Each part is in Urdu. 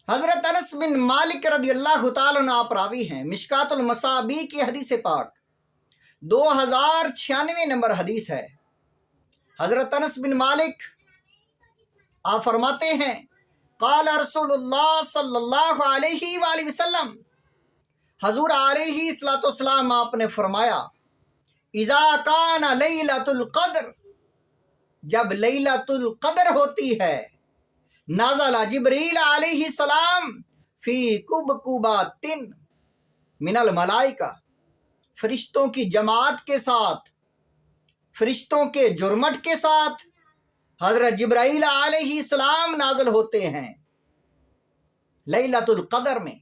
حضرت انس بن مالک رضی اللہ تعالیٰ عنہ آپ راوی ہیں، مشکات المصابیح کی حدیث پاک 2096 نمبر حدیث ہے۔ حضرت انس بن مالک آپ فرماتے ہیں قال رسول اللہ صلی اللہ علیہ وآلہ وسلم، حضور علیہ الصلوۃ والسلام آپ نے فرمایا اذا کان لیلۃ القدر، جب لیلۃ القدر ہوتی ہے، نازل جبریل علیہ السلام فی کبکبات من الملائکہ، فرشتوں کی جماعت کے ساتھ، فرشتوں کے جرمٹ کے ساتھ حضرت جبرائیل علیہ السلام نازل ہوتے ہیں لیلۃ القدر میں۔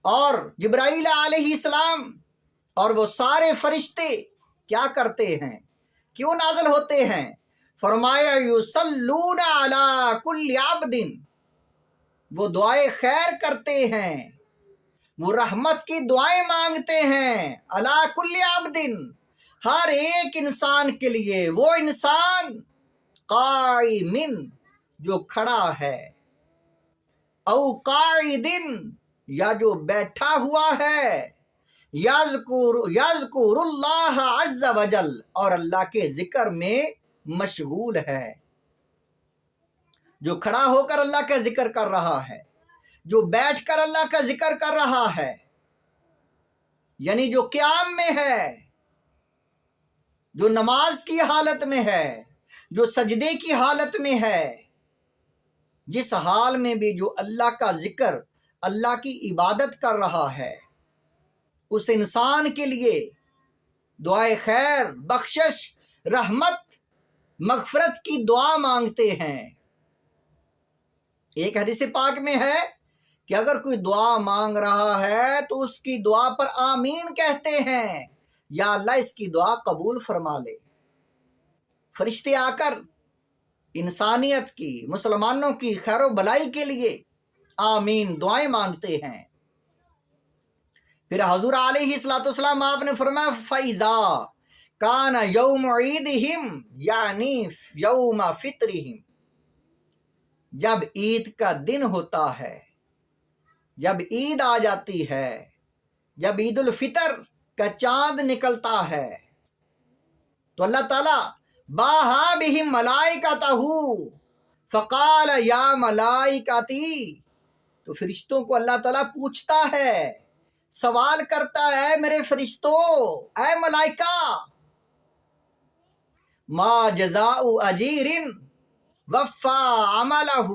اور جبرائیل علیہ السلام اور وہ سارے فرشتے کیا کرتے ہیں، کیوں نازل ہوتے ہیں؟ فرمایا یصلون علی کل عبد، وہ دعائے خیر کرتے ہیں، وہ رحمت کی دعائیں مانگتے ہیں، علی کل عبد، ہر ایک انسان کے لیے، وہ انسان قائم، جو کھڑا ہے، او قاعد، یا جو بیٹھا ہوا ہے، یذکر اللہ عز وجل، اور اللہ کے ذکر میں مشغول ہے۔ جو کھڑا ہو کر اللہ کا ذکر کر رہا ہے، جو بیٹھ کر اللہ کا ذکر کر رہا ہے، یعنی جو قیام میں ہے، جو نماز کی حالت میں ہے، جو سجدے کی حالت میں ہے، جس حال میں بھی جو اللہ کا ذکر، اللہ کی عبادت کر رہا ہے، اس انسان کے لیے دعائے خیر، بخشش، رحمت، مغفرت کی دعا مانگتے ہیں۔ ایک حدیث پاک میں ہے کہ اگر کوئی دعا مانگ رہا ہے تو اس کی دعا پر آمین کہتے ہیں، یا اللہ اس کی دعا قبول فرما لے۔ فرشتے آ کر انسانیت کی، مسلمانوں کی خیر و بلائی کے لیے آمین دعائیں مانگتے ہیں۔ پھر حضور علیہ الصلوۃ والسلام آپ نے فرمایا فَإِذَا كَانَ يَوْمُ عِيدِهِمْ، یعنی یوم فطرہم، جب عید کا دن ہوتا ہے، جب عید آ جاتی ہے، جب عید الفطر کا چاند نکلتا ہے، تو اللہ تعالیٰ باہا بہم ملائکتہ فقال یا ملائکتی، تو فرشتوں کو اللہ تعالیٰ پوچھتا ہے، سوال کرتا ہے، میرے فرشتوں، اے ملائکہ، ما جزاء اجیر وفا عملہ،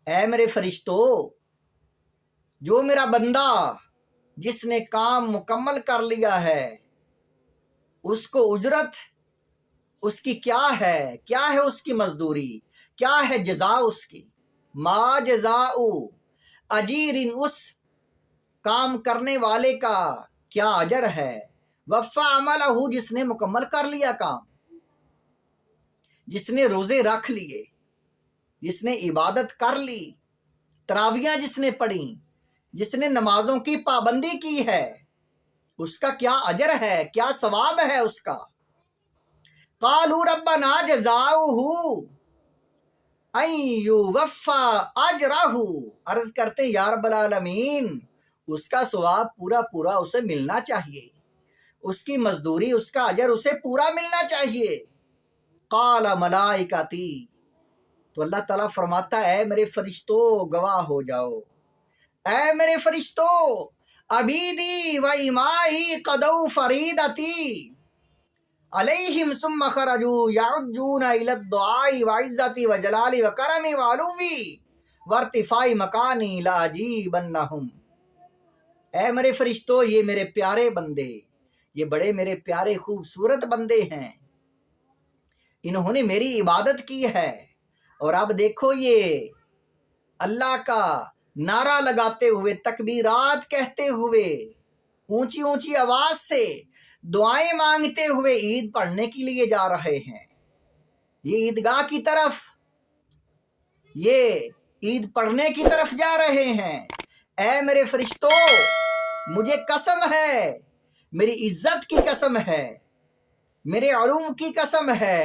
اے میرے فرشتوں، جو میرا بندہ جس نے کام مکمل کر لیا ہے، اس کو اجرت اس کی کیا ہے، کیا ہے اس کی مزدوری، کیا ہے جزا اس کی؟ ما جزاء اجیر، اس کام کرنے والے کا کیا اجر ہے، وفا عملہ، جس نے مکمل کر لیا کام، جس نے روزے رکھ لیے، جس نے عبادت کر لی، تراویحیں جس نے پڑھی، جس نے نمازوں کی پابندی کی ہے، اس کا کیا اجر ہے، کیا ثواب ہے اس کا؟ قالوا ربنا جزاؤہ ان یوفی اجرہ، عرض کرتے ہیں یا رب العالمین، اس کا ثواب پورا پورا اسے ملنا چاہیے، اس کی مزدوری، اس کا اجر اسے پورا ملنا چاہیے۔ قال ملائکتی، تو اللہ تعالیٰ فرماتا ہے، اے میرے فرشتوں گواہ ہو جاؤ، اے میرے فرشتوں، عبیدی و امائی قدو فریدتی علیہم ثم خرجوا یعجون الی الدعاء وعزتی وجلالی وکرمی وعلوی وارتفاع مکانی لاجیبنہم، اے میرے فرشتوں، یہ میرے پیارے بندے، یہ بڑے میرے پیارے خوبصورت بندے ہیں، انہوں نے میری عبادت کی ہے، اور اب دیکھو یہ اللہ کا نعرہ لگاتے ہوئے، تکبیرات کہتے ہوئے، اونچی اونچی آواز سے دعائیں مانگتے ہوئے عید پڑھنے کے لیے جا رہے ہیں، یہ عیدگاہ کی طرف، یہ عید پڑھنے کی طرف جا رہے ہیں۔ اے میرے فرشتوں، مجھے قسم ہے، میری عزت کی قسم ہے، میرے علو کی قسم ہے،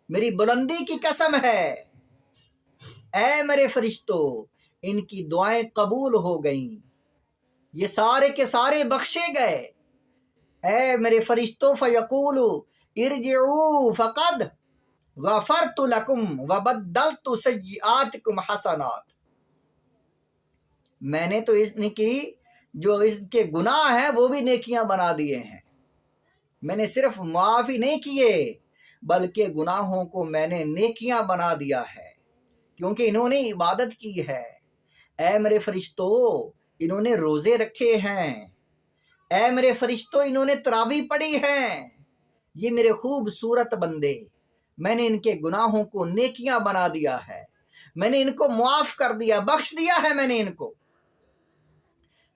میری بلندی کی قسم ہے، اے میرے فرشتوں ان کی دعائیں قبول ہو گئیں، یہ سارے کے سارے بخشے گئے۔ اے میرے فرشتوں فیقول ارجعوا فقد غفرت لکم وبدلت سیئاتکم حسنات، میں نے تو ان کی جو اس کے گناہ ہیں وہ بھی نیکیاں بنا دیے ہیں، میں نے صرف معافی نہیں کیے بلکہ گناہوں کو میں نے نیکیاں بنا دیا ہے، کیونکہ انہوں نے عبادت کی ہے۔ اے میرے فرشتوں انہوں نے روزے رکھے ہیں، اے میرے فرشتوں انہوں نے تراویح پڑھی ہیں، یہ میرے خوبصورت بندے، میں نے ان کے گناہوں کو نیکیاں بنا دیا ہے، میں نے ان کو معاف کر دیا، بخش دیا ہے میں نے ان کو۔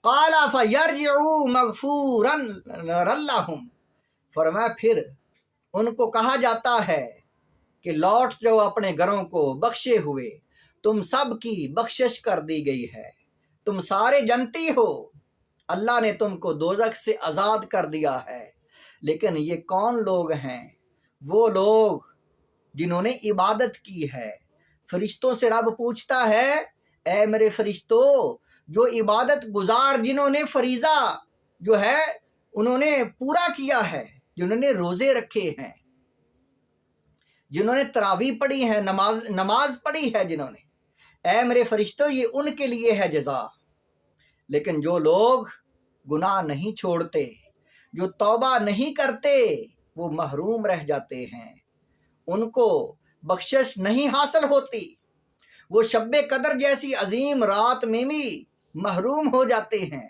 قال فیرجعوا مغفورا لهم، فرمایا پھر ان کو کہا جاتا ہے کہ لوٹ جاؤ اپنے گھروں کو بخشے ہوئے، تم سب کی بخشش کر دی گئی ہے، تم سارے جنتی ہو، اللہ نے تم کو دوزخ سے آزاد کر دیا ہے۔ لیکن یہ کون لوگ ہیں؟ وہ لوگ جنہوں نے عبادت کی ہے۔ فرشتوں سے رب پوچھتا ہے اے میرے فرشتوں جو عبادت گزار جنہوں نے فریضہ جو ہے انہوں نے پورا کیا ہے، جنہوں نے روزے رکھے ہیں، جنہوں نے تراویح پڑھی ہے، نماز پڑھی ہے جنہوں نے، اے میرے فرشتوں یہ ان کے لیے ہے جزا۔ لیکن جو لوگ گناہ نہیں چھوڑتے، جو توبہ نہیں کرتے، وہ محروم رہ جاتے ہیں، ان کو بخشش نہیں حاصل ہوتی، وہ شب قدر جیسی عظیم رات میں بھی محروم ہو جاتے ہیں۔